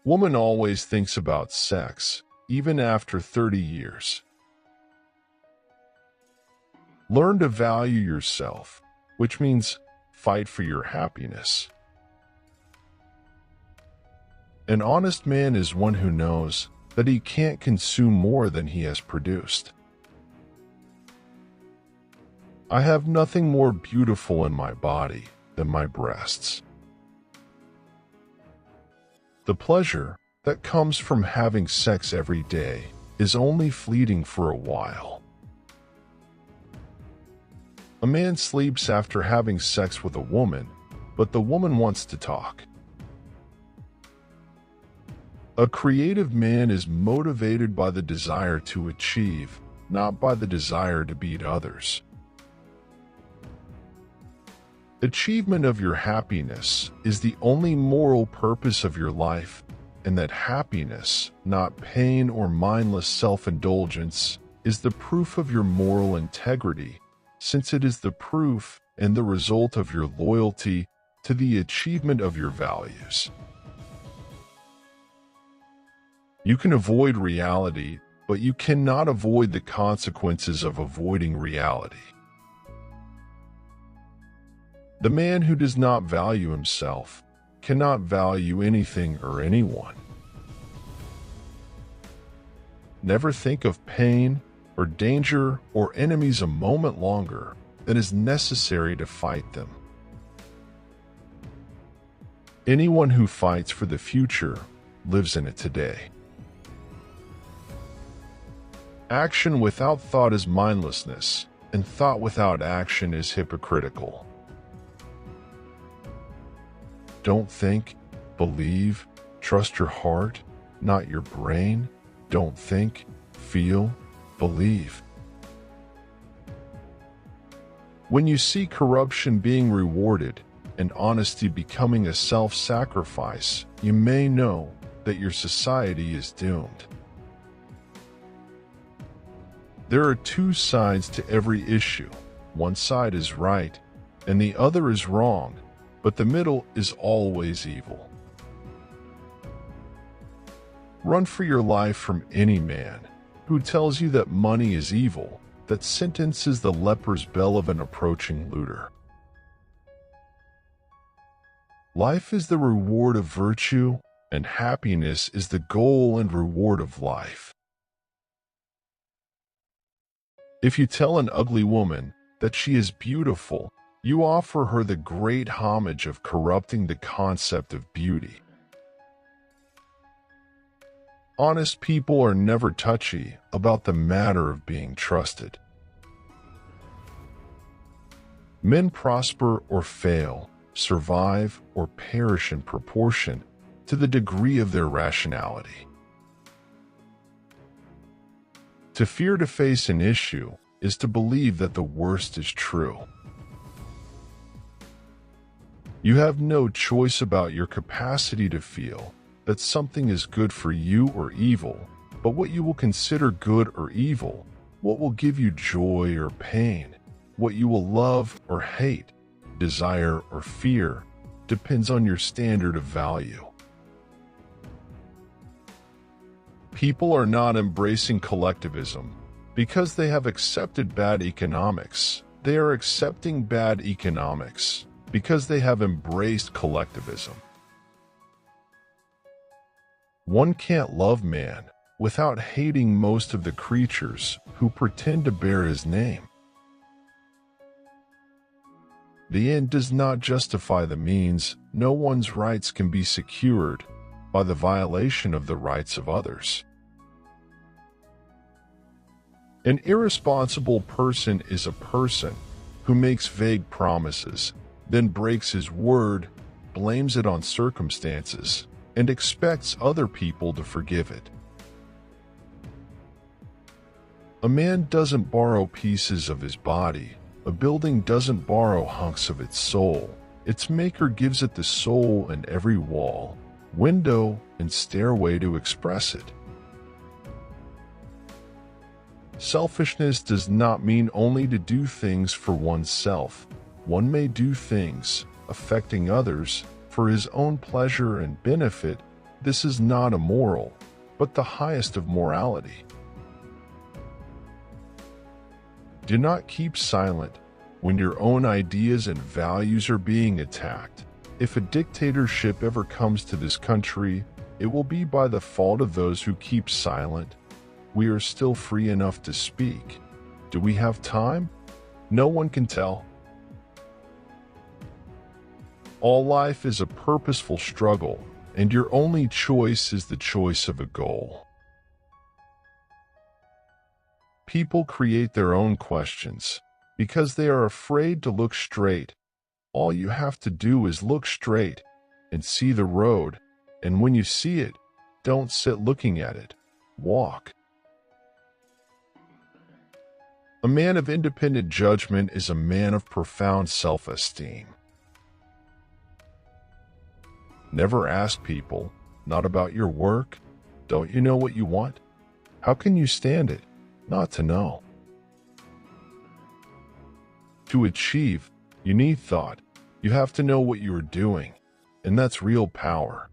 Woman always thinks about sex, even after 30 years. Learn to value yourself, which means fight for your happiness. An honest man is one who knows that he can't consume more than he has produced. I have nothing more beautiful in my body than my breasts. The pleasure that comes from having sex every day is only fleeting for a while. A man sleeps after having sex with a woman, but the woman wants to talk. A creative man is motivated by the desire to achieve, not by the desire to beat others. Achievement of your happiness is the only moral purpose of your life, and that happiness, not pain or mindless self-indulgence, is the proof of your moral integrity, since it is the proof and the result of your loyalty to the achievement of your values. You can avoid reality, but you cannot avoid the consequences of avoiding reality. The man who does not value himself cannot value anything or anyone. Never think of pain or danger or enemies a moment longer than is necessary to fight them. Anyone who fights for the future lives in it today. Action without thought is mindlessness, and thought without action is hypocritical. Don't think, believe, trust your heart, not your brain. Don't think, feel, believe. When you see corruption being rewarded and honesty becoming a self-sacrifice, you may know that your society is doomed. There are two sides to every issue. One side is right, and the other is wrong, but the middle is always evil. Run for your life from any man who tells you that money is evil, that sentences the leper's bell of an approaching looter. Life is the reward of virtue, and happiness is the goal and reward of life. If you tell an ugly woman that she is beautiful, you offer her the great homage of corrupting the concept of beauty. Honest people are never touchy about the matter of being trusted. Men prosper or fail, survive or perish in proportion to the degree of their rationality. To fear to face an issue is to believe that the worst is true. You have no choice about your capacity to feel that something is good for you or evil, but what you will consider good or evil, what will give you joy or pain, what you will love or hate, desire or fear, depends on your standard of value. People are not embracing collectivism because they have accepted bad economics. They are accepting bad economics because they have embraced collectivism. One can't love man without hating most of the creatures who pretend to bear his name. The end does not justify the means. No one's rights can be secured by the violation of the rights of others. An irresponsible person is a person who makes vague promises, then breaks his word, blames it on circumstances, and expects other people to forgive it. A man doesn't borrow pieces of his body. A building doesn't borrow hunks of its soul. Its maker gives it the soul and every wall, window, and stairway to express it. Selfishness does not mean only to do things for oneself. One may do things affecting others for his own pleasure and benefit This is not immoral, but the highest of morality. Do not keep silent when your own ideas and values are being attacked. If a dictatorship ever comes to this country, it will be by the fault of those who keep silent. We are still free enough to speak. Do we have time? No one can tell. All life is a purposeful struggle, and your only choice is the choice of a goal. People create their own questions because they are afraid to look straight. All you have to do is look straight and see the road, and when you see it, don't sit looking at it. Walk. A man of independent judgment is a man of profound self-esteem. Never ask people, not about your work. Don't you know what you want? How can you stand it, not to know? To achieve, you need thought. You have to know what you are doing, and that's real power.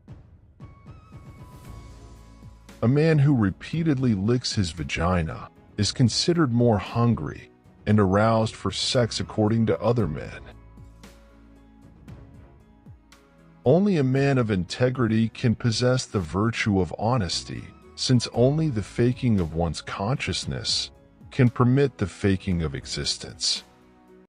A man who repeatedly licks his vagina is considered more hungry and aroused for sex according to other men. Only a man of integrity can possess the virtue of honesty, since only the faking of one's consciousness can permit the faking of existence.